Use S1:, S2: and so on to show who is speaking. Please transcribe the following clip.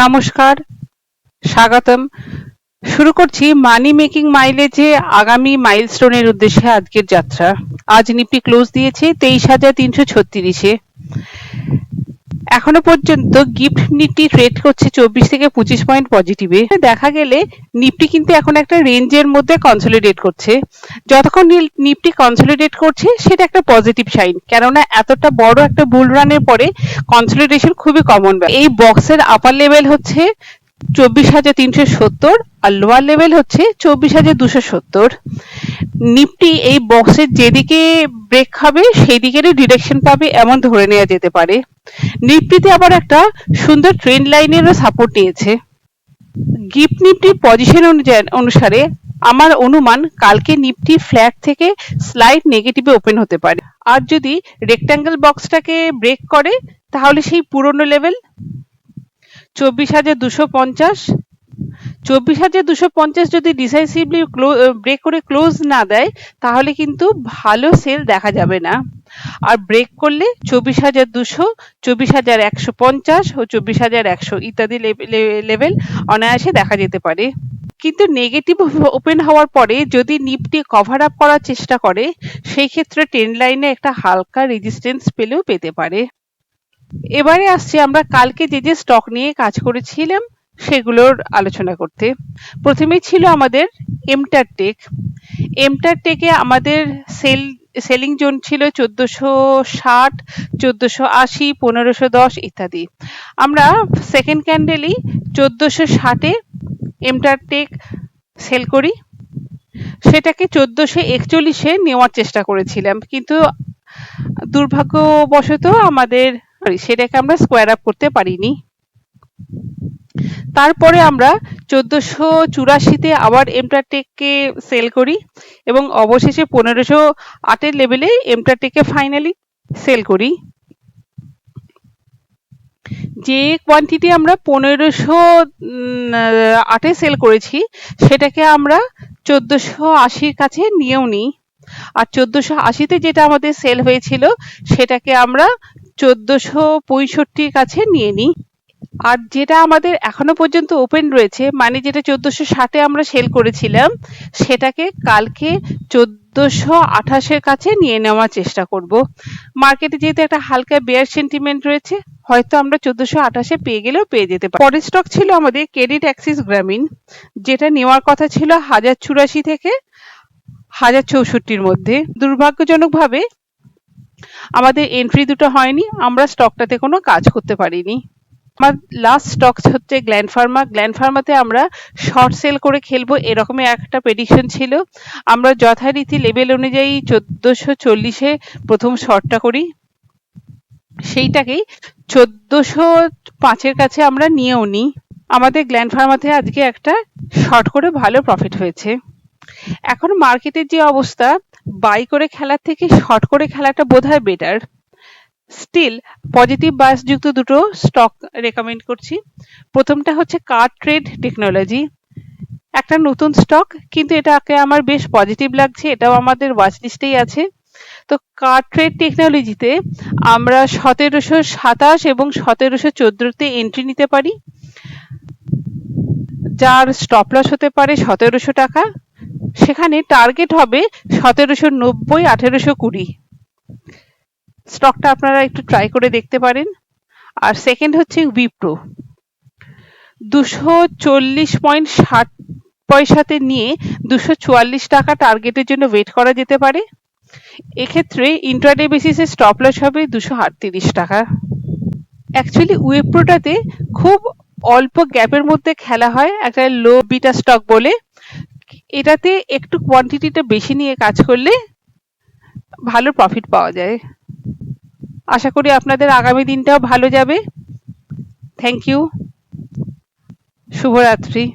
S1: নমস্কার, স্বাগতম। শুরু করছি মানি মেকিং মাইলেজে আগামী মাইলস্টোনের উদ্দেশ্যে আজকের যাত্রা। আজ নিফটি ক্লোজ দিয়েছে 23,336-এ। এখনো পর্যন্ত গিফট নিফটি ট্রেড করছে 24 থেকে 25 পয়েন্ট পজিটিভে। দেখা গেলে নিফটি কিন্তু এখন একটা রেঞ্জের মধ্যে কনসলিডেট করছে। যতক্ষণ নিফটি কনসলিডেট করছে সেটা একটা পজিটিভ সাইন, কেননা এতটা বড় একটা বুল রানের পরে কনসলিডেশন খুবই কমন। এই বক্সের আপার লেভেল হচ্ছে 24,370 আর লোয়ার লেভেল হচ্ছে 24,270। নিফটি এই বক্সের যেদিকে ব্রেক খাবে সেই দিকেরই ডিরেকশন পাবে এমন ধরে নেওয়া যেতে পারে। নিফটিতে আবার একটা সুন্দর ট্রেন্ড লাইনেরও সাপোর্ট নিয়েছে। গিফট নিফটির পজিশন অনুসারে আমার অনুমান কালকে নিফটি ফ্ল্যাট থেকে স্লাইড নেগেটিভে ওপেন হতে পারে। আর যদি রেক্ট্যাঙ্গেল বক্সটাকে ব্রেক করে তাহলে সেই পুরনো লেভেল 24,250, 24,250 যদি ডিসাইসিভলি ব্রেক করে ক্লোজ না দেয় তাহলে কিন্তু ভালো সেল দেখা যাবে না। আর ব্রেক করলে 24,200, 24,150 ও 24,100 ইত্যাদি লেভেল অনায়াসে দেখা যেতে পারে। কিন্তু নেগেটিভ ওপেন হওয়ার পরে যদি নিফটি কভার আপ করার চেষ্টা করে সেই ক্ষেত্রে ট্রেন্ড লাইনে একটা হালকা রেজিস্ট্যান্স পেলেও পেতে পারে। এবারে আসছি আমরা কালকে যে যে স্টক নিয়ে কাজ করেছিলাম সেগুলোর আলোচনা করতে। প্রথমেই ছিল আমাদের এমটারটেক। এমটারটেকে আমাদের সেলিং জোন ছিল 1460, 1480, 1510 ইত্যাদি। আমরা সেকেন্ড ক্যান্ডেলই 1460-এ এমটারটেক সেল করি, সেটাকে 1441-এ নেওয়ার চেষ্টা করেছিলাম, কিন্তু দুর্ভাগ্যবশত আমাদের সেটাকে আমরা স্কোয়ার আপ করতে পারিনি। তারপরে আমরা 1484-তে আবার এমটারটেককে সেল করি এবং অবশেষে 1508-এর লেভেলে এমটারটেককে ফাইনালি সেল করি। যে কোয়ান্টিটি আমরা 1508-এ সেল করেছি সেটাকে আমরা 1480-র কাছে নিয়েও নিই। আর 1480-তে যেটা আমাদের সেল হয়েছিল সেটাকে আমরা 1465-র কাছে নিয়ে নিই। আর যেটা আমাদের এখনো পর্যন্ত ওপেন রয়েছে, মানে যেটা 1460-এ আমরা সেল করেছিলাম, সেটাকে কালকে 1428-এর কাছে নিয়ে নেওয়ার চেষ্টা করব। মার্কেটে যেহেতু একটা হালকা বেয়ার সেন্টিমেন্ট রয়েছে, হয়তো আমরা 1428-এ পেয়ে গেলেও পেয়ে যেতে পারি। পরের স্টক ছিল আমাদের ক্রেডিট অ্যাক্সিস গ্রামীণ, যেটা নেওয়ার কথা ছিল 1084 থেকে 1064-র মধ্যে। দুর্ভাগ্যজনকভাবে আমাদের এন্ট্রি দুটো হয়নি, আমরা স্টকটাতে কোনো কাজ করতে পারিনি। আমার লাস্ট স্টক হচ্ছে গ্ল্যান্ড ফার্মা। গ্ল্যান্ড ফার্মাতে আমরা শর্ট সেল করে খেলবো এরকমই একটা প্রেডিকশন ছিল। আমরা যথারীতি লেভেল অনুযায়ী 1440-এ প্রথম শর্টটা করি, সেইটাকেই 1405-এর কাছে আমরা নিয়েও নিই। আমাদের গ্ল্যান্ড ফার্মাতে আজকে একটা শর্ট করে ভালো প্রফিট হয়েছে। এখন মার্কেটের যে অবস্থা, বাই করে খেলার থেকে শর্ট করে খেলাটা বোধহয় বেটার। স্টিল পজিটিভ বায়াস যুক্ত দুটো স্টক রেকমেন্ড করছি। প্রথমটা হচ্ছে কার ট্রেড টেকনোলজি, একটা নতুন স্টক, কিন্তু এটাকে আমার বেশ পজিটিভ লাগছে, এটাও আমাদের ওয়াচ লিস্টেই আছে। তো কার ট্রেড টেকনোলজিতে আমরা 1727 এবং 1714-তে এন্ট্রি নিতে পারি, যার স্টপ লস হতে পারে 1700 টাকা। সেখানে টার্গেট হবে 1790, 1820। স্টকটা আপনারা একটু ট্রাই করে দেখতে পারেন। আর সেকেন্ড হচ্ছে উইপ্রো, 240.60 নিয়ে 244 টাকা টার্গেটের জন্য ওয়েট করা যেতে পারে। এক্ষেত্রে ইন্ট্রাডে বেসিসে স্টপ লস হবে 238 টাকা। অ্যাকচুয়ালি উইপ্রোটাতে খুব অল্প গ্যাপের মধ্যে খেলা হয়, একটা লো বিটা স্টক বলে। এটাতে একটু কোয়ান্টিটিটা বেশি নিয়ে কাজ করলে ভালো প্রফিট পাওয়া যায়। আশা করি আপনাদের আগামী দিনটাও ভালো যাবে। থ্যাংক ইউ, শুভরাত্রি।